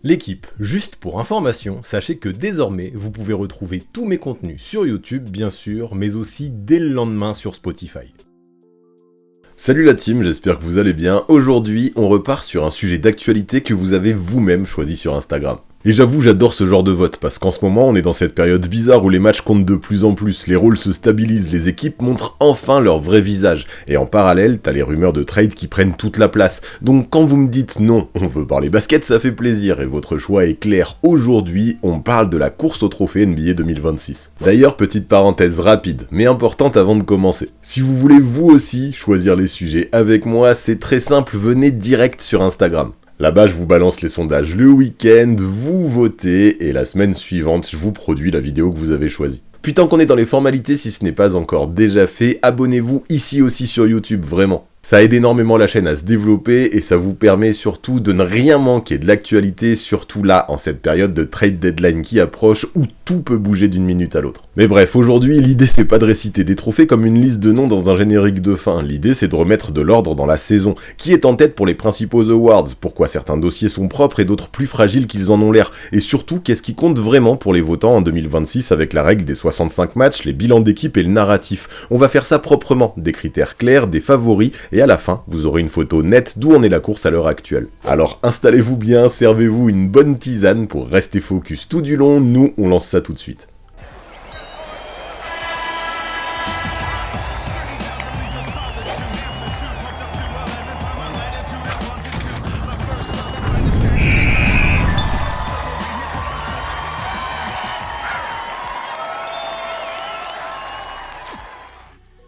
L'équipe, juste pour information, sachez que désormais, vous pouvez retrouver tous mes contenus sur YouTube, bien sûr, mais aussi dès le lendemain sur Spotify. Salut la team, j'espère que vous allez bien. Aujourd'hui, on repart sur un sujet d'actualité que vous avez vous-même choisi sur Instagram. Et j'avoue, j'adore ce genre de vote, parce qu'en ce moment, on est dans cette période bizarre où les matchs comptent de plus en plus, les rôles se stabilisent, les équipes montrent enfin leur vrai visage. Et en parallèle, t'as les rumeurs de trade qui prennent toute la place. Donc quand vous me dites non, on veut parler basket, ça fait plaisir, et votre choix est clair. Aujourd'hui, on parle de la course au trophée NBA 2026. D'ailleurs, petite parenthèse rapide, mais importante avant de commencer. Si vous voulez vous aussi choisir les sujets avec moi, c'est très simple, venez direct sur Instagram. Là-bas, je vous balance les sondages le week-end, vous votez, et la semaine suivante, je vous produis la vidéo que vous avez choisie. Puis tant qu'on est dans les formalités, si ce n'est pas encore déjà fait, abonnez-vous ici aussi sur YouTube, vraiment. Ça aide énormément la chaîne à se développer et ça vous permet surtout de ne rien manquer de l'actualité, surtout là, en cette période de trade deadline qui approche où tout peut bouger d'une minute à l'autre. Mais bref, aujourd'hui, l'idée c'est pas de réciter des trophées comme une liste de noms dans un générique de fin. L'idée c'est de remettre de l'ordre dans la saison. Qui est en tête pour les principaux awards? Pourquoi certains dossiers sont propres et d'autres plus fragiles qu'ils en ont l'air? Et surtout, qu'est-ce qui compte vraiment pour les votants en 2026 avec la règle des 65 matchs, les bilans d'équipe et le narratif? On va faire ça proprement, des critères clairs, des favoris, et à la fin, vous aurez une photo nette d'où en est la course à l'heure actuelle. Alors installez-vous bien, servez-vous une bonne tisane pour rester focus tout du long, nous on lance ça tout de suite.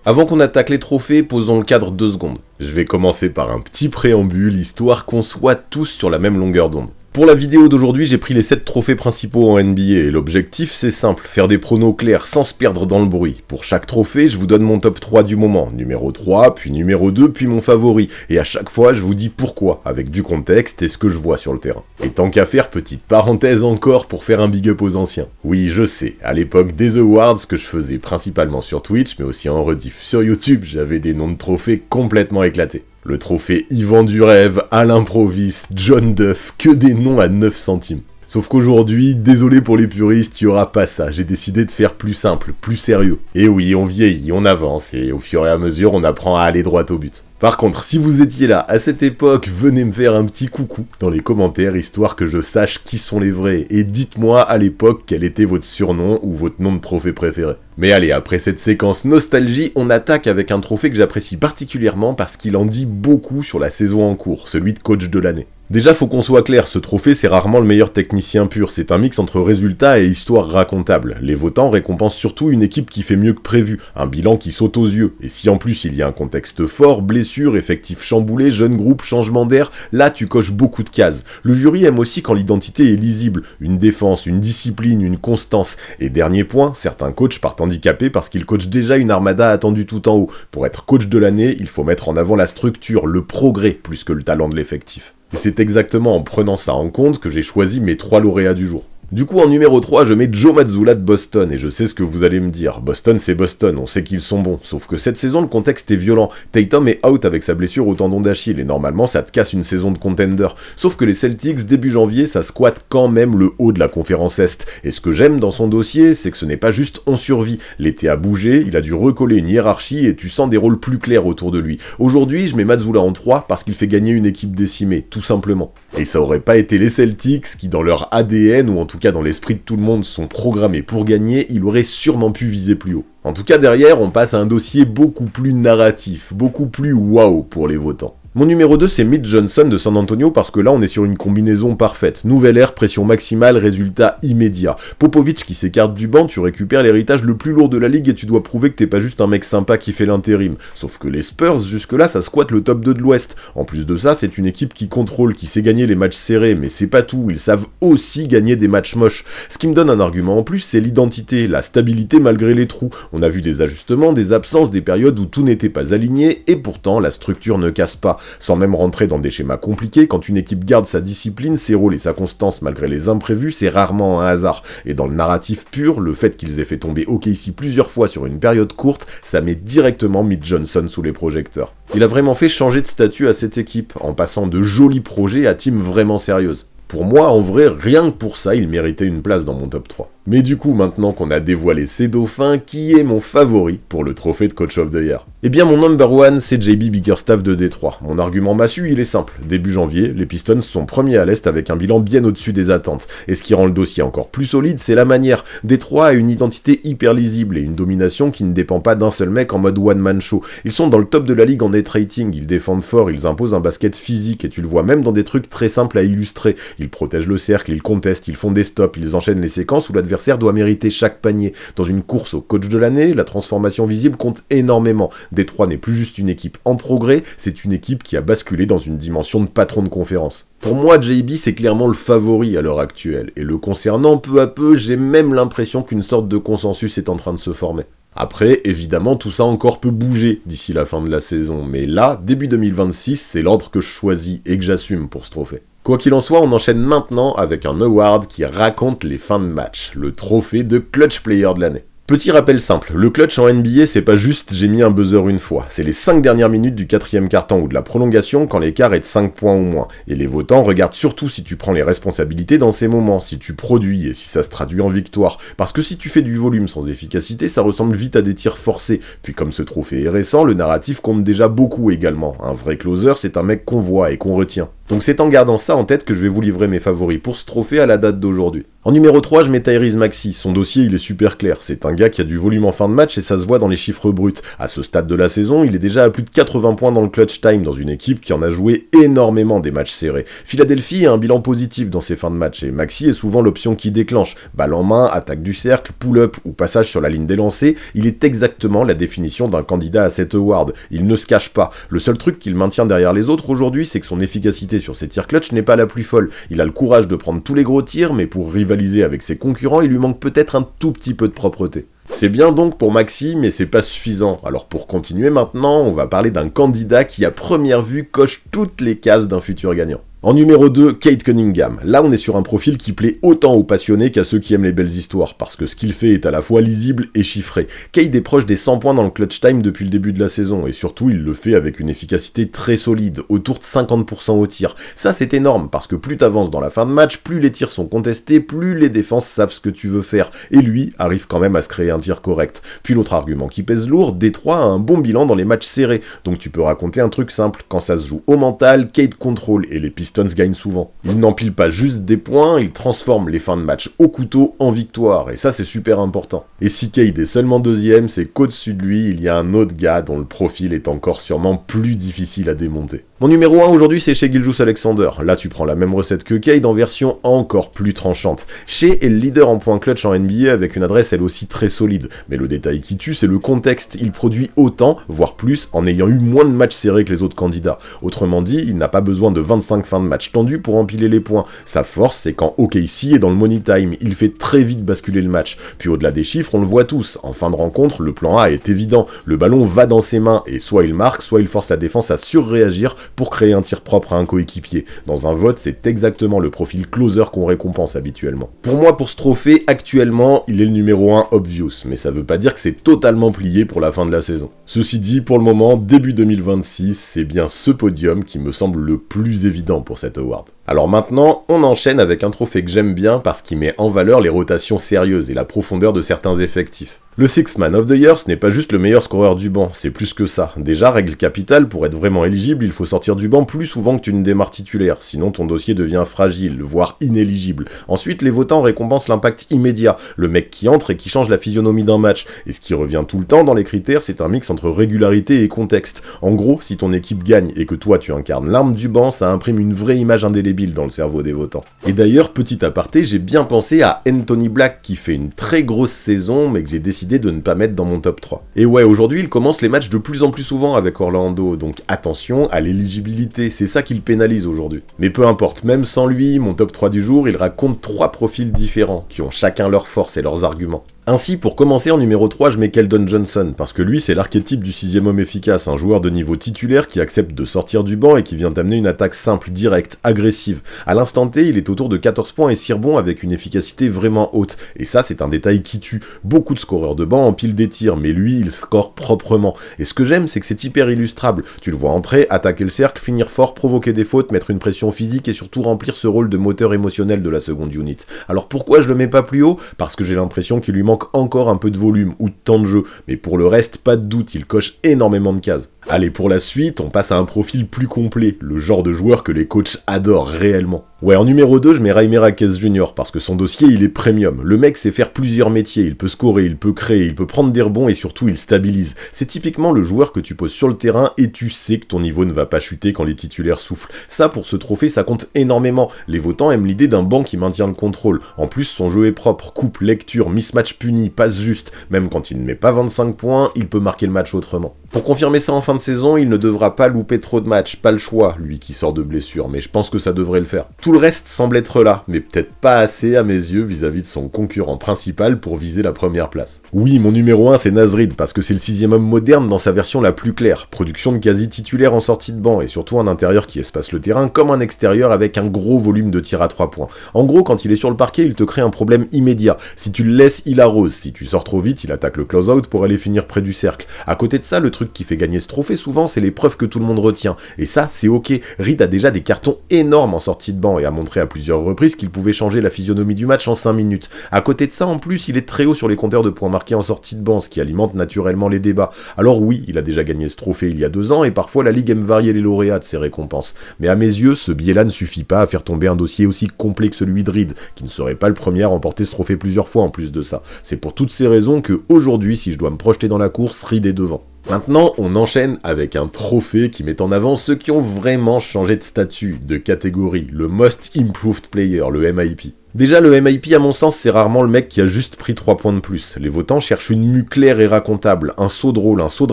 Avant qu'on attaque les trophées, posons le cadre 2 secondes. Je vais commencer par un petit préambule, histoire qu'on soit tous sur la même longueur d'onde. Pour la vidéo d'aujourd'hui, j'ai pris les 7 trophées principaux en NBA et l'objectif c'est simple, faire des pronos clairs sans se perdre dans le bruit. Pour chaque trophée, je vous donne mon top 3 du moment, numéro 3, puis numéro 2, puis mon favori. Et à chaque fois, je vous dis pourquoi, avec du contexte et ce que je vois sur le terrain. Et tant qu'à faire, petite parenthèse encore pour faire un big up aux anciens. Oui, je sais, à l'époque des awards, que je faisais principalement sur Twitch, mais aussi en rediff sur YouTube, j'avais des noms de trophées complètement éclatés. Le trophée Yvan du Rêve, Alain Provis, John Duff, que des noms à 9 centimes. Sauf qu'aujourd'hui, désolé pour les puristes, il n'y aura pas ça, j'ai décidé de faire plus simple, plus sérieux. Et oui, on vieillit, on avance, et au fur et à mesure, on apprend à aller droit au but. Par contre, si vous étiez là à cette époque, venez me faire un petit coucou dans les commentaires, histoire que je sache qui sont les vrais, et dites-moi à l'époque quel était votre surnom ou votre nom de trophée préféré. Mais allez, après cette séquence nostalgie, on attaque avec un trophée que j'apprécie particulièrement parce qu'il en dit beaucoup sur la saison en cours, celui de coach de l'année. Déjà, faut qu'on soit clair, ce trophée c'est rarement le meilleur technicien pur, c'est un mix entre résultats et histoire racontable. Les votants récompensent surtout une équipe qui fait mieux que prévu, un bilan qui saute aux yeux, et si en plus il y a un contexte fort, blessure, effectif chamboulé, jeune groupe, changement d'air, là tu coches beaucoup de cases. Le jury aime aussi quand l'identité est lisible, une défense, une discipline, une constance, et dernier point, certains coachs partent handicapés parce qu'ils coachent déjà une armada attendue tout en haut. Pour être coach de l'année, il faut mettre en avant la structure, le progrès, plus que le talent de l'effectif. Et c'est exactement en prenant ça en compte que j'ai choisi mes 3 lauréats du jour. Du coup, en numéro 3, je mets Joe Mazzulla de Boston, et je sais ce que vous allez me dire. Boston, c'est Boston, on sait qu'ils sont bons. Sauf que cette saison, le contexte est violent. Tatum est out avec sa blessure au tendon d'Achille, et normalement, ça te casse une saison de contender. Sauf que les Celtics, début janvier, ça squatte quand même le haut de la conférence Est. Et ce que j'aime dans son dossier, c'est que ce n'est pas juste on survit. L'été a bougé, il a dû recoller une hiérarchie, et tu sens des rôles plus clairs autour de lui. Aujourd'hui, je mets Mazzulla en 3 parce qu'il fait gagner une équipe décimée, tout simplement. Et ça aurait pas été les Celtics, qui dans leur ADN, ou en tout cas dans l'esprit de tout le monde, sont programmés pour gagner, il aurait sûrement pu viser plus haut. En tout cas derrière, on passe à un dossier beaucoup plus narratif, beaucoup plus waouh pour les votants. Mon numéro 2, c'est Mitch Johnson de San Antonio parce que là, on est sur une combinaison parfaite. Nouvelle ère, pression maximale, résultat immédiat. Popovic qui s'écarte du banc, tu récupères l'héritage le plus lourd de la ligue et tu dois prouver que t'es pas juste un mec sympa qui fait l'intérim. Sauf que les Spurs, jusque-là, ça squatte le top 2 de l'Ouest. En plus de ça, c'est une équipe qui contrôle, qui sait gagner les matchs serrés, mais c'est pas tout, ils savent aussi gagner des matchs moches. Ce qui me donne un argument en plus, c'est l'identité, la stabilité malgré les trous. On a vu des ajustements, des absences, des périodes où tout n'était pas aligné, et pourtant, la structure ne casse pas. Sans même rentrer dans des schémas compliqués, quand une équipe garde sa discipline, ses rôles et sa constance malgré les imprévus, c'est rarement un hasard. Et dans le narratif pur, le fait qu'ils aient fait tomber OKC plusieurs fois sur une période courte, ça met directement Mitch Johnson sous les projecteurs. Il a vraiment fait changer de statut à cette équipe, en passant de jolis projets à team vraiment sérieuse. Pour moi, en vrai, rien que pour ça, il méritait une place dans mon top 3. Mais du coup, maintenant qu'on a dévoilé ces dauphins, qui est mon favori pour le trophée de Coach of the Year? Eh bien, mon number one, c'est JB Bickerstaff de Détroit. Mon argument massu, il est simple. Début janvier, les Pistons sont premiers à l'Est avec un bilan bien au-dessus des attentes. Et ce qui rend le dossier encore plus solide, c'est la manière. Détroit a une identité hyper lisible et une domination qui ne dépend pas d'un seul mec en mode one-man show. Ils sont dans le top de la ligue en net rating, ils défendent fort, ils imposent un basket physique et tu le vois même dans des trucs très simples à illustrer. Ils protègent le cercle, ils contestent, ils font des stops, ils enchaînent les séquences où l'adversaire doit mériter chaque panier. Dans une course au coach de l'année, la transformation visible compte énormément. Détroit n'est plus juste une équipe en progrès, c'est une équipe qui a basculé dans une dimension de patron de conférence. Pour moi, JB, c'est clairement le favori à l'heure actuelle, et le concernant peu à peu, j'ai même l'impression qu'une sorte de consensus est en train de se former. Après, évidemment, tout ça encore peut bouger d'ici la fin de la saison, mais là, début 2026, c'est l'ordre que je choisis et que j'assume pour ce trophée. Quoi qu'il en soit, on enchaîne maintenant avec un award qui raconte les fins de match, le trophée de Clutch Player de l'année. Petit rappel simple, le clutch en NBA c'est pas juste j'ai mis un buzzer une fois, c'est les 5 dernières minutes du 4e quart-temps ou de la prolongation quand l'écart est de 5 points ou moins. Et les votants regardent surtout si tu prends les responsabilités dans ces moments, si tu produis et si ça se traduit en victoire. Parce que si tu fais du volume sans efficacité, ça ressemble vite à des tirs forcés. Puis comme ce trophée est récent, le narratif compte déjà beaucoup également. Un vrai closer c'est un mec qu'on voit et qu'on retient. Donc c'est en gardant ça en tête que je vais vous livrer mes favoris pour ce trophée à la date d'aujourd'hui. En numéro 3, je mets Tyrese Maxey. Son dossier, il est super clair. C'est un gars qui a du volume en fin de match et ça se voit dans les chiffres bruts. À ce stade de la saison, il est déjà à plus de 80 points dans le clutch time dans une équipe qui en a joué énormément des matchs serrés. Philadelphie a un bilan positif dans ses fins de match et Maxey est souvent l'option qui déclenche. Balle en main, attaque du cercle, pull-up ou passage sur la ligne des lancers, il est exactement la définition d'un candidat à cet award. Il ne se cache pas. Le seul truc qu'il maintient derrière les autres aujourd'hui, c'est que son efficacité sur ses tirs clutch n'est pas la plus folle. Il a le courage de prendre tous les gros tirs, mais pour rivaliser avec ses concurrents, il lui manque peut-être un tout petit peu de propreté. C'est bien donc pour Maxey, mais c'est pas suffisant. Alors pour continuer maintenant, on va parler d'un candidat qui à première vue coche toutes les cases d'un futur gagnant. En numéro 2, Cade Cunningham. Là, on est sur un profil qui plaît autant aux passionnés qu'à ceux qui aiment les belles histoires, parce que ce qu'il fait est à la fois lisible et chiffré. Cade est proche des 100 points dans le clutch time depuis le début de la saison, et surtout, il le fait avec une efficacité très solide, autour de 50% au tir. Ça, c'est énorme, parce que plus t'avances dans la fin de match, plus les tirs sont contestés, plus les défenses savent ce que tu veux faire, et lui arrive quand même à se créer un tir correct. Puis l'autre argument qui pèse lourd, Détroit a un bon bilan dans les matchs serrés, donc tu peux raconter un truc simple, quand ça se joue au mental, Cade contrôle, et les Pistons gagnent souvent. Il n'empile pas juste des points, il transforme les fins de match au couteau en victoire, et ça c'est super important. Et si Cade est seulement deuxième, c'est qu'au-dessus de lui, il y a un autre gars dont le profil est encore sûrement plus difficile à démonter. Mon numéro 1 aujourd'hui c'est Shai Gilgeous-Alexander. Là tu prends la même recette que Cade en version encore plus tranchante. Shai est le leader en points clutch en NBA avec une adresse elle aussi très solide. Mais le détail qui tue c'est le contexte. Il produit autant, voire plus, en ayant eu moins de matchs serrés que les autres candidats. Autrement dit, il n'a pas besoin de 25 fins de match tendues pour empiler les points. Sa force c'est quand OKC est dans le money time. Il fait très vite basculer le match. Puis au-delà des chiffres, on le voit tous. En fin de rencontre, le plan A est évident. Le ballon va dans ses mains et soit il marque, soit il force la défense à surréagir pour créer un tir propre à un coéquipier. Dans un vote, c'est exactement le profil closer qu'on récompense habituellement. Pour moi, pour ce trophée, actuellement, il est le numéro 1 obvious, mais ça veut pas dire que c'est totalement plié pour la fin de la saison. Ceci dit, pour le moment, début 2026, c'est bien ce podium qui me semble le plus évident pour cet award. Alors maintenant, on enchaîne avec un trophée que j'aime bien parce qu'il met en valeur les rotations sérieuses et la profondeur de certains effectifs. Le Sixth Man of the Year, ce n'est pas juste le meilleur scoreur du banc, c'est plus que ça. Déjà, règle capitale, pour être vraiment éligible, il faut sortir du banc plus souvent que tu ne démarres titulaire, sinon ton dossier devient fragile, voire inéligible. Ensuite, les votants récompensent l'impact immédiat, le mec qui entre et qui change la physionomie d'un match. Et ce qui revient tout le temps dans les critères, c'est un mix entre régularité et contexte. En gros, si ton équipe gagne et que toi tu incarnes l'arme du banc, ça imprime une vraie image indélébile dans le cerveau des votants. Et d'ailleurs, petit aparté, j'ai bien pensé à Anthony Black qui fait une très grosse saison, mais que j'ai décidé de ne pas mettre dans mon top 3. Et ouais, aujourd'hui, il commence les matchs de plus en plus souvent avec Orlando, donc attention à l'éligibilité, c'est ça qui le pénalise aujourd'hui. Mais peu importe, même sans lui, mon top 3 du jour, il raconte 3 profils différents, qui ont chacun leurs forces et leurs arguments. Ainsi, pour commencer en numéro 3, je mets Keldon Johnson, parce que lui c'est l'archétype du 6ème homme efficace, un joueur de niveau titulaire qui accepte de sortir du banc et qui vient t'amener une attaque simple, directe, agressive. À l'instant T, il est autour de 14 points et 6 rebonds avec une efficacité vraiment haute, et ça c'est un détail qui tue. Beaucoup de scoreurs de banc empilent des tirs, mais lui il score proprement. Et ce que j'aime c'est que c'est hyper illustrable, tu le vois entrer, attaquer le cercle, finir fort, provoquer des fautes, mettre une pression physique et surtout remplir ce rôle de moteur émotionnel de la seconde unit. Alors pourquoi je le mets pas plus haut? Parce que j'ai l'impression qu'il lui manque encore un peu de volume ou de temps de jeu, mais pour le reste, pas de doute, il coche énormément de cases. Allez, pour la suite, on passe à un profil plus complet, le genre de joueur que les coachs adorent réellement. Ouais, en numéro 2, je mets Jaime Jaquez Jr. parce que son dossier, il est premium. Le mec sait faire plusieurs métiers, il peut scorer, il peut créer, il peut prendre des rebonds et surtout il stabilise. C'est typiquement le joueur que tu poses sur le terrain et tu sais que ton niveau ne va pas chuter quand les titulaires soufflent. Ça, pour ce trophée, ça compte énormément. Les votants aiment l'idée d'un banc qui maintient le contrôle. En plus, son jeu est propre, coupe, lecture, mismatch puni, passe juste. Même quand il ne met pas 25 points, il peut marquer le match autrement. Pour confirmer ça en fin de saison, il ne devra pas louper trop de matchs, pas le choix, lui qui sort de blessure, mais je pense que ça devrait le faire. Tout le reste semble être là, mais peut-être pas assez à mes yeux vis-à-vis de son concurrent principal pour viser la première place. Oui, mon numéro 1 c'est Naz Reid, parce que c'est le 6ème homme moderne dans sa version la plus claire, production de quasi titulaire en sortie de banc, et surtout un intérieur qui espace le terrain comme un extérieur avec un gros volume de tir à 3 points. En gros, quand il est sur le parquet, il te crée un problème immédiat. Si tu le laisses, il arrose, si tu sors trop vite, il attaque le close-out pour aller finir près du cercle. À côté de ça, le truc qui fait gagner ce trophée souvent, c'est les preuves que tout le monde retient. Et ça, c'est ok. Reid a déjà des cartons énormes en sortie de banc et a montré à plusieurs reprises qu'il pouvait changer la physionomie du match en 5 minutes. À côté de ça, en plus, il est très haut sur les compteurs de points marqués en sortie de banc, ce qui alimente naturellement les débats. Alors oui, il a déjà gagné ce trophée il y a 2 ans et parfois la Ligue aime varier les lauréats de ses récompenses. Mais à mes yeux, ce biais-là ne suffit pas à faire tomber un dossier aussi complet que celui de Reid, qui ne serait pas le premier à remporter ce trophée plusieurs fois en plus de ça. C'est pour toutes ces raisons que aujourd'hui, si je dois me projeter dans la course, Reid est devant. Maintenant, on enchaîne avec un trophée qui met en avant ceux qui ont vraiment changé de statut, de catégorie, le Most Improved Player, le MIP. Déjà, le MIP, à mon sens, c'est rarement le mec qui a juste pris 3 points de plus. Les votants cherchent une mue claire et racontable, un saut de rôle, un saut de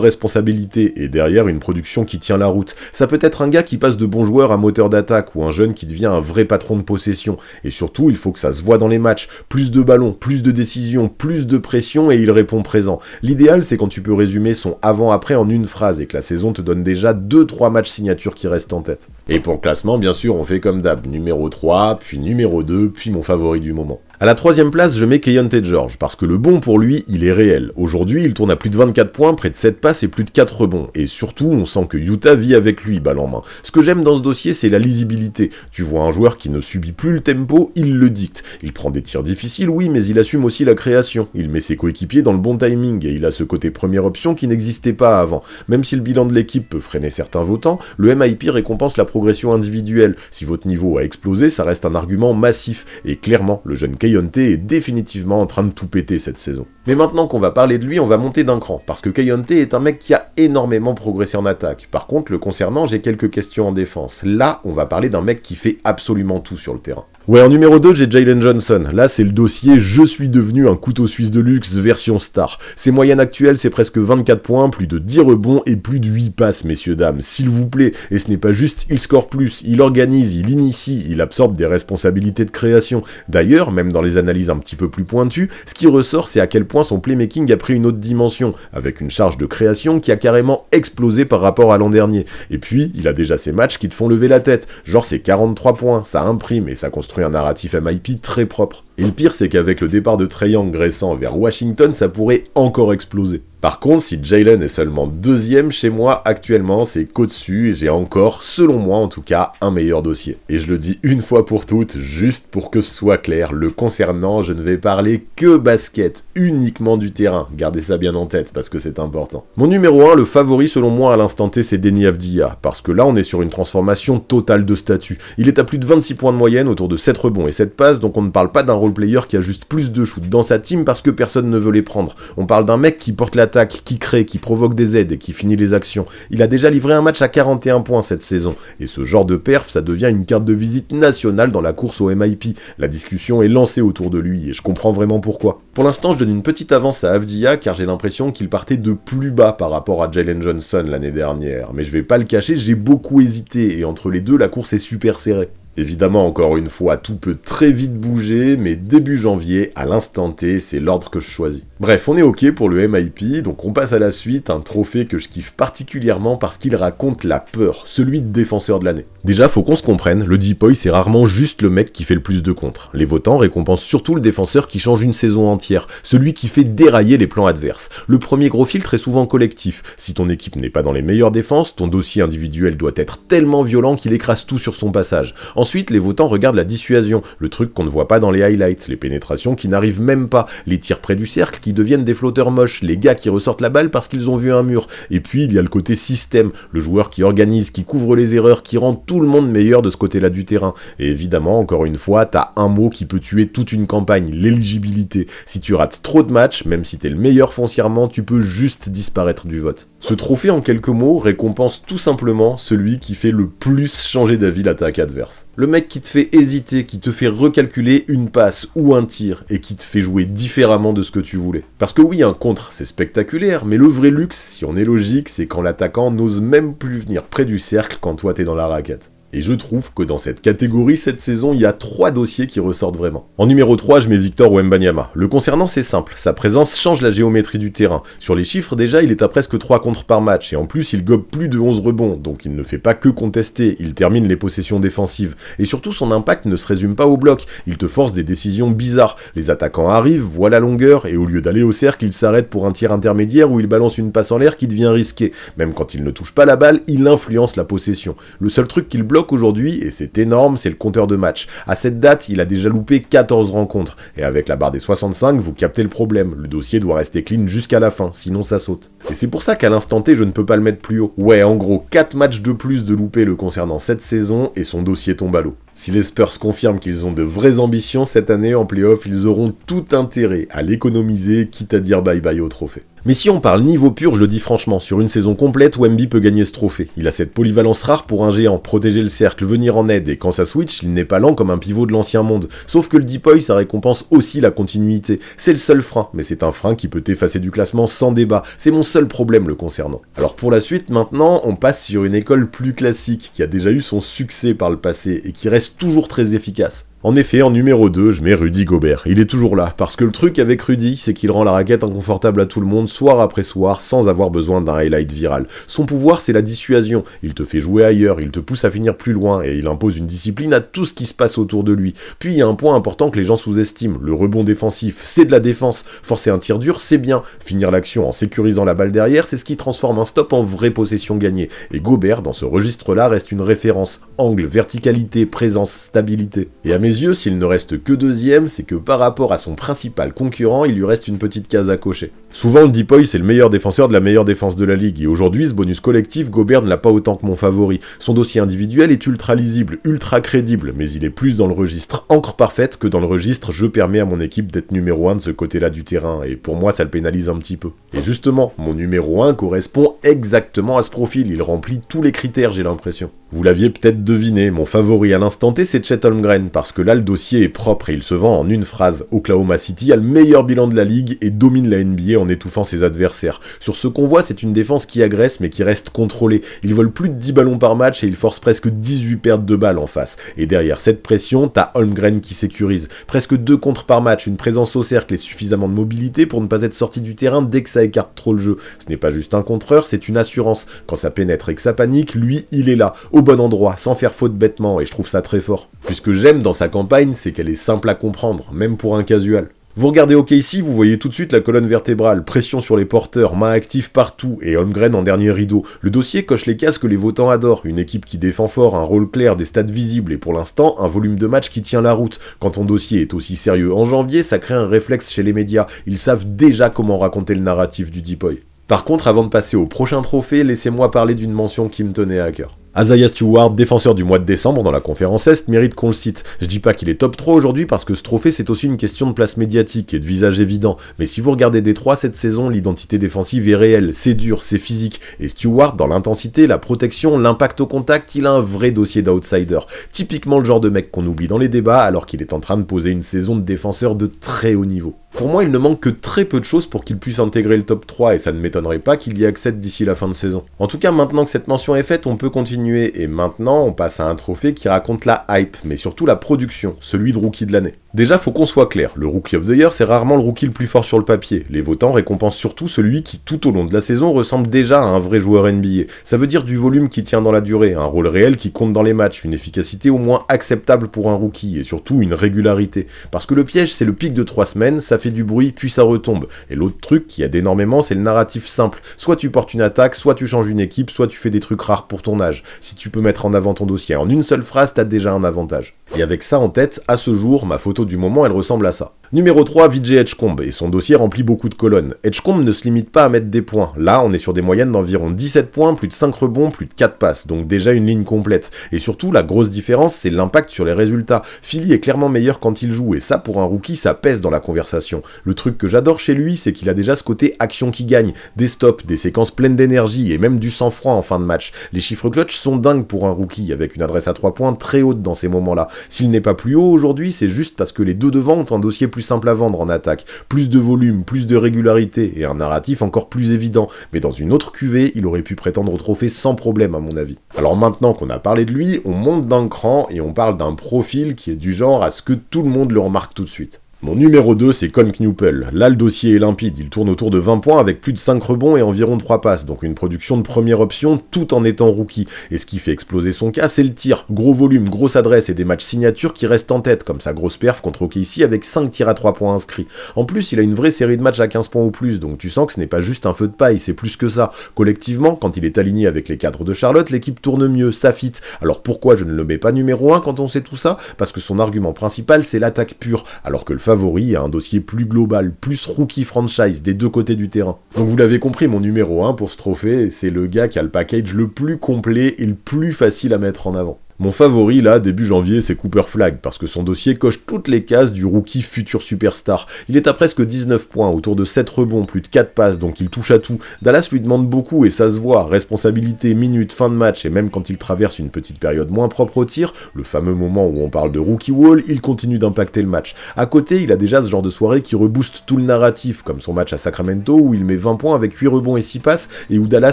responsabilité, et derrière, une production qui tient la route. Ça peut être un gars qui passe de bon joueur à moteur d'attaque, ou un jeune qui devient un vrai patron de possession. Et surtout, il faut que ça se voit dans les matchs. Plus de ballons, plus de décisions, plus de pression, et il répond présent. L'idéal, c'est quand tu peux résumer son avant-après en une phrase, et que la saison te donne déjà 2-3 matchs signature qui restent en tête. Et pour le classement, bien sûr, on fait comme d'hab, numéro 3, puis numéro 2, puis mon favori du moment. À la 3ème place, je mets Keyonte George, parce que le bon pour lui, il est réel. Aujourd'hui, il tourne à plus de 24 points, près de 7 passes et plus de 4 rebonds. Et surtout, on sent que Utah vit avec lui, balle en main. Ce que j'aime dans ce dossier, c'est la lisibilité. Tu vois un joueur qui ne subit plus le tempo, il le dicte. Il prend des tirs difficiles, oui, mais il assume aussi la création. Il met ses coéquipiers dans le bon timing, et il a ce côté première option qui n'existait pas avant. Même si le bilan de l'équipe peut freiner certains votants, le MIP récompense la progression individuelle. Si votre niveau a explosé, ça reste un argument massif. Et clairement, le jeune Keyonte est définitivement en train de tout péter cette saison. Mais maintenant qu'on va parler de lui, on va monter d'un cran, parce que Keyonte est un mec qui a énormément progressé en attaque. Par contre, le concernant, j'ai quelques questions en défense. Là, on va parler d'un mec qui fait absolument tout sur le terrain. Ouais, en numéro 2, j'ai Jalen Johnson. Là, c'est le dossier « Je suis devenu un couteau suisse de luxe version star ». Ses moyennes actuelles, c'est presque 24 points, plus de 10 rebonds et plus de 8 passes, messieurs, dames. S'il vous plaît. Et ce n'est pas juste il score plus, il organise, il initie, il absorbe des responsabilités de création. D'ailleurs, même dans les analyses un petit peu plus pointues, ce qui ressort, c'est à quel point son playmaking a pris une autre dimension, avec une charge de création qui a carrément explosé par rapport à l'an dernier. Et puis, il a déjà ses matchs qui te font lever la tête. Genre, c'est 43 points, ça imprime et ça construit un narratif MIP très propre. Et le pire, c'est qu'avec le départ de Trae Young récent vers Washington, ça pourrait encore exploser. Par contre, si Jalen est seulement 2ème chez moi actuellement, c'est qu'au-dessus, et j'ai encore, selon moi en tout cas, un meilleur dossier. Et je le dis une fois pour toutes, juste pour que ce soit clair, le concernant, je ne vais parler que basket, uniquement du terrain. Gardez ça bien en tête, parce que c'est important. Mon numéro 1, le favori selon moi à l'instant T, c'est Deni Avdija, parce que là on est sur une transformation totale de statut. Il est à plus de 26 points de moyenne, autour de 7 rebonds et 7 passes, donc on ne parle pas d'un role-player qui a juste plus de shoot dans sa team parce que personne ne veut les prendre. On parle d'un mec qui porte l'attaque, qui crée, qui provoque des aides et qui finit les actions. Il a déjà livré un match à 41 points cette saison, et ce genre de perf, ça devient une carte de visite nationale dans la course au MIP. La discussion est lancée autour de lui, et je comprends vraiment pourquoi. Pour l'instant, je donne une petite avance à Avdija, car j'ai l'impression qu'il partait de plus bas par rapport à Jalen Johnson l'année dernière, mais je vais pas le cacher, j'ai beaucoup hésité, et entre les deux, la course est super serrée. Évidemment, encore une fois, tout peut très vite bouger, mais début janvier, à l'instant T, c'est l'ordre que je choisis. Bref, on est ok pour le MIP, donc on passe à la suite, un trophée que je kiffe particulièrement parce qu'il raconte la peur, celui de défenseur de l'année. Déjà, faut qu'on se comprenne, le Deepoy c'est rarement juste le mec qui fait le plus de contre. Les votants récompensent surtout le défenseur qui change une saison entière, celui qui fait dérailler les plans adverses. Le premier gros filtre est souvent collectif. Si ton équipe n'est pas dans les meilleures défenses, ton dossier individuel doit être tellement violent qu'il écrase tout sur son passage. Ensuite, les votants regardent la dissuasion, le truc qu'on ne voit pas dans les highlights, les pénétrations qui n'arrivent même pas, les tirs près du cercle qui deviennent des flotteurs moches, les gars qui ressortent la balle parce qu'ils ont vu un mur. Et puis il y a le côté système, le joueur qui organise, qui couvre les erreurs, qui rend tout le monde meilleur de ce côté-là du terrain. Et évidemment, encore une fois, t'as un mot qui peut tuer toute une campagne, l'éligibilité. Si tu rates trop de matchs, même si t'es le meilleur foncièrement, tu peux juste disparaître du vote. Ce trophée, en quelques mots, récompense tout simplement celui qui fait le plus changer d'avis l'attaque adverse. Le mec qui te fait hésiter, qui te fait recalculer une passe ou un tir, et qui te fait jouer différemment de ce que tu voulais. Parce que oui, un contre, c'est spectaculaire, mais le vrai luxe, si on est logique, c'est quand l'attaquant n'ose même plus venir près du cercle quand toi t'es dans la raquette. Et je trouve que dans cette catégorie, cette saison, il y a 3 dossiers qui ressortent vraiment. En numéro 3, je mets Victor Wembanyama. Le concernant, c'est simple, sa présence change la géométrie du terrain. Sur les chiffres, déjà, il est à presque 3 contres par match, et en plus, il gobe plus de 11 rebonds, donc il ne fait pas que contester, il termine les possessions défensives. Et surtout, son impact ne se résume pas au bloc, il te force des décisions bizarres. Les attaquants arrivent, voient la longueur, et au lieu d'aller au cercle, il s'arrête pour un tir intermédiaire où il balance une passe en l'air qui devient risquée. Même quand il ne touche pas la balle, il influence la possession. Le seul truc qu'il bloque aujourd'hui, et c'est énorme, c'est le compteur de match. À cette date, il a déjà loupé 14 rencontres, et avec la barre des 65, vous captez le problème, le dossier doit rester clean jusqu'à la fin, sinon ça saute. Et c'est pour ça qu'à l'instant T, je ne peux pas le mettre plus haut. Ouais, en gros, 4 matchs de plus de loupé le concernant cette saison, et son dossier tombe à l'eau. Si les Spurs confirment qu'ils ont de vraies ambitions cette année en play-off, ils auront tout intérêt à l'économiser, quitte à dire bye-bye au trophée. Mais si on parle niveau pur, je le dis franchement, sur une saison complète, Wemby peut gagner ce trophée. Il a cette polyvalence rare pour un géant, protéger le cercle, venir en aide, et quand ça switch, il n'est pas lent comme un pivot de l'ancien monde. Sauf que le Deepoy, ça récompense aussi la continuité. C'est le seul frein, mais c'est un frein qui peut t'effacer du classement sans débat. C'est mon seul problème le concernant. Alors pour la suite, maintenant, on passe sur une école plus classique, qui a déjà eu son succès par le passé, et qui reste toujours très efficace. En effet, en numéro 2, je mets Rudy Gobert. Il est toujours là, parce que le truc avec Rudy, c'est qu'il rend la raquette inconfortable à tout le monde, soir après soir, sans avoir besoin d'un highlight viral. Son pouvoir, c'est la dissuasion. Il te fait jouer ailleurs, il te pousse à finir plus loin, et il impose une discipline à tout ce qui se passe autour de lui. Puis il y a un point important que les gens sous-estiment, le rebond défensif. C'est de la défense. Forcer un tir dur, c'est bien. Finir l'action en sécurisant la balle derrière, c'est ce qui transforme un stop en vraie possession gagnée. Et Gobert, dans ce registre-là, reste une référence. Angle, verticalité, présence, stabilité. Et à mes yeux, s'il ne reste que deuxième, c'est que par rapport à son principal concurrent, il lui reste une petite case à cocher. Souvent, le Deepoy, c'est le meilleur défenseur de la meilleure défense de la ligue, et aujourd'hui, ce bonus collectif, Gobert ne l'a pas autant que mon favori. Son dossier individuel est ultra lisible, ultra crédible, mais il est plus dans le registre encre parfaite que dans le registre je permets à mon équipe d'être numéro 1 de ce côté-là du terrain, et pour moi, ça le pénalise un petit peu. Et justement, mon numéro 1 correspond exactement à ce profil, il remplit tous les critères, j'ai l'impression. Vous l'aviez peut-être deviné, mon favori à l'instant T, c'est Chet Holmgren, parce que là, le dossier est propre et il se vend en une phrase. Oklahoma City a le meilleur bilan de la ligue et domine la NBA en étouffant ses adversaires. Sur ce qu'on voit, c'est une défense qui agresse mais qui reste contrôlée. Ils volent plus de 10 ballons par match et ils forcent presque 18 pertes de balles en face. Et derrière cette pression, t'as Holmgren qui sécurise. Presque 2 contres par match, une présence au cercle et suffisamment de mobilité pour ne pas être sorti du terrain dès que ça écarte trop le jeu. Ce n'est pas juste un contreur, c'est une assurance. Quand ça pénètre et que ça panique, lui, il est là, au bon endroit, sans faire faute bêtement, et je trouve ça très fort. Puis ce que j'aime dans sa campagne, c'est qu'elle est simple à comprendre, même pour un casual. Vous regardez OKC, vous voyez tout de suite la colonne vertébrale, pression sur les porteurs, main active partout, et Holmgren en dernier rideau. Le dossier coche les cases que les votants adorent, une équipe qui défend fort, un rôle clair, des stats visibles, et pour l'instant, un volume de match qui tient la route. Quand ton dossier est aussi sérieux en janvier, ça crée un réflexe chez les médias, ils savent déjà comment raconter le narratif du Deepoy. Par contre, avant de passer au prochain trophée, laissez-moi parler d'une mention qui me tenait à cœur. Isaiah Stewart, défenseur du mois de décembre dans la conférence Est, mérite qu'on le cite. Je dis pas qu'il est top 3 aujourd'hui parce que ce trophée c'est aussi une question de place médiatique et de visage évident, mais si vous regardez Détroit cette saison, l'identité défensive est réelle, c'est dur, c'est physique, et Stewart, dans l'intensité, la protection, l'impact au contact, il a un vrai dossier d'outsider. Typiquement le genre de mec qu'on oublie dans les débats alors qu'il est en train de poser une saison de défenseur de très haut niveau. Pour moi, il ne manque que très peu de choses pour qu'il puisse intégrer le top 3 et ça ne m'étonnerait pas qu'il y accède d'ici la fin de saison. En tout cas, maintenant que cette mention est faite, on peut continuer et maintenant on passe à un trophée qui raconte la hype, mais surtout la production, celui de rookie de l'année. Déjà, faut qu'on soit clair, le Rookie of the Year, c'est rarement le rookie le plus fort sur le papier. Les votants récompensent surtout celui qui, tout au long de la saison, ressemble déjà à un vrai joueur NBA. Ça veut dire du volume qui tient dans la durée, un rôle réel qui compte dans les matchs, une efficacité au moins acceptable pour un rookie, et surtout une régularité. Parce que le piège, c'est le pic de 3 semaines, ça fait du bruit, puis ça retombe. Et l'autre truc qui aide énormément, c'est le narratif simple. Soit tu portes une attaque, soit tu changes une équipe, soit tu fais des trucs rares pour ton âge. Si tu peux mettre en avant ton dossier en une seule phrase, t'as déjà un avantage. Et avec ça en tête, à ce jour, ma photo du moment, elle ressemble à ça. Numéro 3, VJ Edgecombe, et son dossier remplit beaucoup de colonnes. Edgecombe ne se limite pas à mettre des points. Là, on est sur des moyennes d'environ 17 points, plus de 5 rebonds, plus de 4 passes, donc déjà une ligne complète. Et surtout, la grosse différence, c'est l'impact sur les résultats. Philly est clairement meilleur quand il joue, et ça, pour un rookie, ça pèse dans la conversation. Le truc que j'adore chez lui, c'est qu'il a déjà ce côté action qui gagne, des stops, des séquences pleines d'énergie, et même du sang-froid en fin de match. Les chiffres clutch sont dingues pour un rookie, avec une adresse à 3 points très haute dans ces moments-là. S'il n'est pas plus haut aujourd'hui, c'est juste parce que les deux devant ont un dossier plus simple à vendre en attaque, plus de volume, plus de régularité et un narratif encore plus évident, mais dans une autre cuvée, il aurait pu prétendre au trophée sans problème à mon avis. Alors maintenant qu'on a parlé de lui, on monte d'un cran et on parle d'un profil qui est du genre à ce que tout le monde le remarque tout de suite. Mon numéro 2, c'est Con Knuppel. Là, le dossier est limpide, il tourne autour de 20 points avec plus de 5 rebonds et environ 3 passes, donc une production de première option tout en étant rookie. Et ce qui fait exploser son cas, c'est le tir. Gros volume, grosse adresse et des matchs signatures qui restent en tête, comme sa grosse perf contre OKC avec 5 tirs à 3 points inscrits. En plus, il a une vraie série de matchs à 15 points ou plus, donc tu sens que ce n'est pas juste un feu de paille, c'est plus que ça. Collectivement, quand il est aligné avec les cadres de Charlotte, l'équipe tourne mieux, ça fit. Alors pourquoi je ne le mets pas numéro 1 quand on sait tout ça ? Parce que son argument principal, c'est l'attaque pure, alors que le favori a un dossier plus global, plus rookie franchise des deux côtés du terrain. Donc vous l'avez compris, mon numéro 1 pour ce trophée, c'est le gars qui a le package le plus complet et le plus facile à mettre en avant. Mon favori, là, début janvier, c'est Cooper Flagg, parce que son dossier coche toutes les cases du rookie futur superstar. Il est à presque 19 points, autour de 7 rebonds, plus de 4 passes, donc il touche à tout. Dallas lui demande beaucoup, et ça se voit, responsabilité, minutes, fin de match, et même quand il traverse une petite période moins propre au tir, le fameux moment où on parle de rookie wall, il continue d'impacter le match. À côté, il a déjà ce genre de soirée qui rebooste tout le narratif, comme son match à Sacramento, où il met 20 points avec 8 rebonds et 6 passes, et où Dallas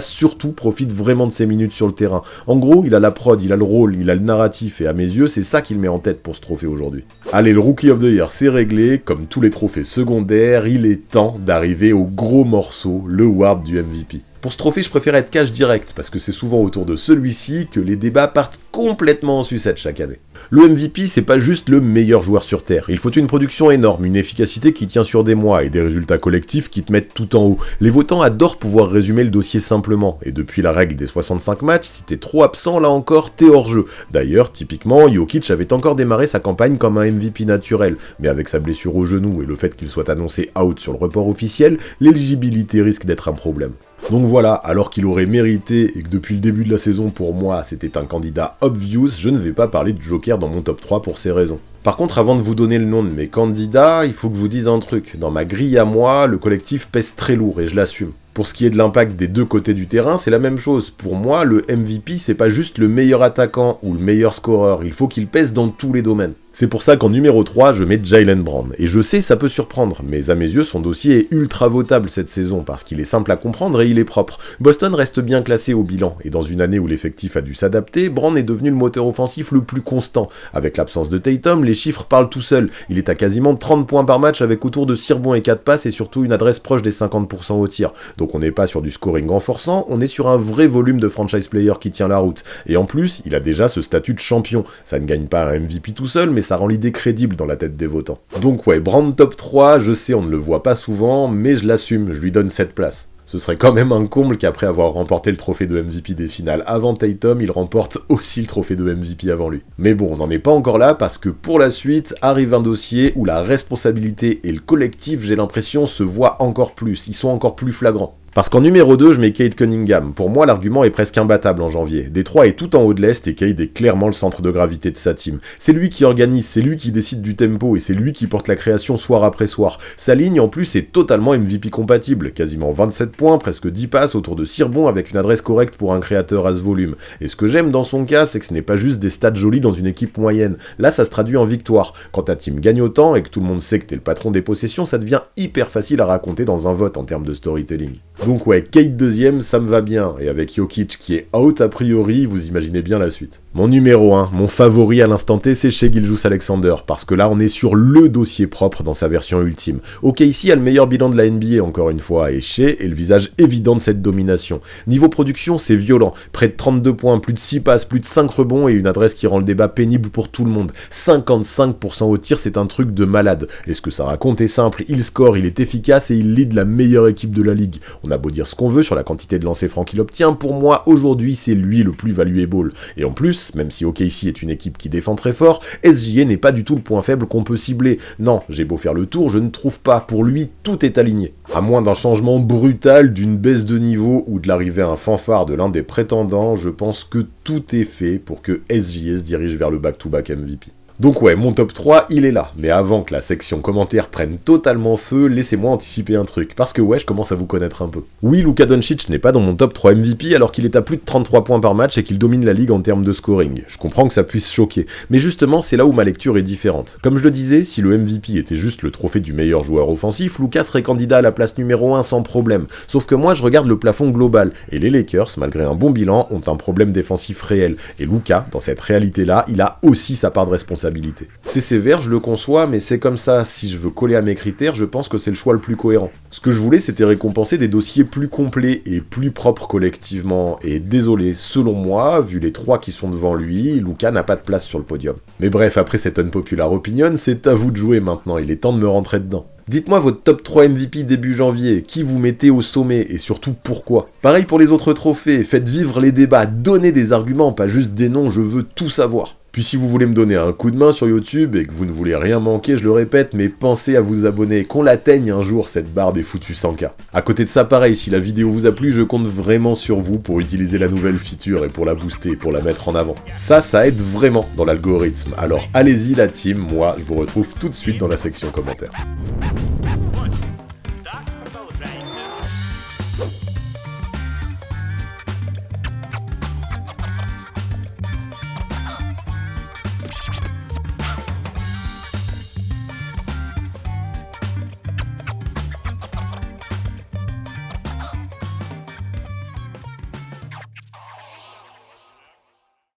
surtout profite vraiment de ses minutes sur le terrain. En gros, il a la prod, il a le rôle, il a le narratif, et à mes yeux, c'est ça qu'il met en tête pour ce trophée aujourd'hui. Allez, le Rookie of the Year, c'est réglé, comme tous les trophées secondaires, il est temps d'arriver au gros morceau, le award du MVP. Pour ce trophée, je préfère être cash direct, parce que c'est souvent autour de celui-ci que les débats partent complètement en sucette chaque année. Le MVP, c'est pas juste le meilleur joueur sur Terre, il faut une production énorme, une efficacité qui tient sur des mois, et des résultats collectifs qui te mettent tout en haut. Les votants adorent pouvoir résumer le dossier simplement, et depuis la règle des 65 matchs, si t'es trop absent, là encore, t'es hors jeu. D'ailleurs, typiquement, Jokic avait encore démarré sa campagne comme un MVP naturel, mais avec sa blessure au genou et le fait qu'il soit annoncé out sur le report officiel, l'éligibilité risque d'être un problème. Donc voilà, alors qu'il aurait mérité et que depuis le début de la saison pour moi c'était un candidat obvious, je ne vais pas parler de Joker dans mon top 3 pour ces raisons. Par contre, avant de vous donner le nom de mes candidats, il faut que je vous dise un truc. Dans ma grille à moi, le collectif pèse très lourd et je l'assume. Pour ce qui est de l'impact des deux côtés du terrain, c'est la même chose. Pour moi, le MVP, c'est pas juste le meilleur attaquant ou le meilleur scoreur, il faut qu'il pèse dans tous les domaines. C'est pour ça qu'en numéro 3, je mets Jaylen Brown. Et je sais, ça peut surprendre, mais à mes yeux, son dossier est ultra votable cette saison, parce qu'il est simple à comprendre et il est propre. Boston reste bien classé au bilan, et dans une année où l'effectif a dû s'adapter, Brown est devenu le moteur offensif le plus constant. Avec l'absence de Tatum, les chiffres parlent tout seuls. Il est à quasiment 30 points par match avec autour de 6 rebonds et 4 passes, et surtout une adresse proche des 50% au tir. Donc on n'est pas sur du scoring renforçant, on est sur un vrai volume de franchise player qui tient la route. Et en plus, il a déjà ce statut de champion. Ça ne gagne pas un MVP tout seul, mais ça rend l'idée crédible dans la tête des votants. Donc ouais, Brown top 3, je sais on ne le voit pas souvent, mais je l'assume, je lui donne cette place. Ce serait quand même un comble qu'après avoir remporté le trophée de MVP des finales avant Tatum, il remporte aussi le trophée de MVP avant lui. Mais bon, on n'en est pas encore là parce que pour la suite, arrive un dossier où la responsabilité et le collectif, j'ai l'impression, se voient encore plus, ils sont encore plus flagrants. Parce qu'en numéro 2, je mets Cade Cunningham. Pour moi, l'argument est presque imbattable en janvier. Détroit est tout en haut de l'Est et Cade est clairement le centre de gravité de sa team. C'est lui qui organise, c'est lui qui décide du tempo et c'est lui qui porte la création soir après soir. Sa ligne en plus est totalement MVP compatible. Quasiment 27 points, presque 10 passes, autour de 6 rebonds avec une adresse correcte pour un créateur à ce volume. Et ce que j'aime dans son cas, c'est que ce n'est pas juste des stats jolis dans une équipe moyenne. Là, ça se traduit en victoire. Quand ta team gagne autant et que tout le monde sait que t'es le patron des possessions, ça devient hyper facile à raconter dans un vote en termes de storytelling. Donc ouais, Cade deuxième, ça me va bien, et avec Jokic qui est out a priori, vous imaginez bien la suite. Mon numéro 1, mon favori à l'instant T, c'est Shai Gilgeous-Alexander, parce que là on est sur le dossier propre dans sa version ultime. OKC a le meilleur bilan de la NBA encore une fois, et Shai est le visage évident de cette domination. Niveau production, c'est violent, près de 32 points, plus de 6 passes, plus de 5 rebonds et une adresse qui rend le débat pénible pour tout le monde. 55% au tir, c'est un truc de malade. Et ce que ça raconte est simple, il score, il est efficace et il lead la meilleure équipe de la ligue. On a beau dire ce qu'on veut sur la quantité de lancers francs qu'il obtient, pour moi, aujourd'hui, c'est lui le plus valuable. Et en plus, même si OKC est une équipe qui défend très fort, SGA n'est pas du tout le point faible qu'on peut cibler. Non, j'ai beau faire le tour, je ne trouve pas. Pour lui, tout est aligné. À moins d'un changement brutal, d'une baisse de niveau ou de l'arrivée à un fanfare de l'un des prétendants, je pense que tout est fait pour que SGA se dirige vers le back-to-back MVP. Donc ouais, mon top 3, il est là. Mais avant que la section commentaires prenne totalement feu, laissez-moi anticiper un truc. Parce que ouais, je commence à vous connaître un peu. Oui, Luka Doncic n'est pas dans mon top 3 MVP alors qu'il est à plus de 33 points par match et qu'il domine la ligue en termes de scoring. Je comprends que ça puisse choquer. Mais justement, c'est là où ma lecture est différente. Comme je le disais, si le MVP était juste le trophée du meilleur joueur offensif, Luka serait candidat à la place numéro 1 sans problème. Sauf que moi, je regarde le plafond global. Et les Lakers, malgré un bon bilan, ont un problème défensif réel. Et Luka, dans cette réalité-là, il a aussi sa part de responsabilité. C'est sévère, je le conçois, mais c'est comme ça. Si je veux coller à mes critères, je pense que c'est le choix le plus cohérent. Ce que je voulais, c'était récompenser des dossiers plus complets et plus propres collectivement. Et désolé, selon moi, vu les 3 qui sont devant lui, Luka n'a pas de place sur le podium. Mais bref, après cette unpopular opinion, c'est à vous de jouer maintenant, il est temps de me rentrer dedans. Dites-moi votre top 3 MVP début janvier, qui vous mettez au sommet et surtout pourquoi. Pareil pour les autres trophées, faites vivre les débats, donnez des arguments, pas juste des noms, je veux tout savoir. Puis si vous voulez me donner un coup de main sur YouTube et que vous ne voulez rien manquer, je le répète, mais pensez à vous abonner, qu'on l'atteigne un jour cette barre des foutus 100K. À côté de ça, pareil, si la vidéo vous a plu, je compte vraiment sur vous pour utiliser la nouvelle feature et pour la booster, pour la mettre en avant. Ça aide vraiment dans l'algorithme. Alors allez-y la team, moi je vous retrouve tout de suite dans la section commentaires.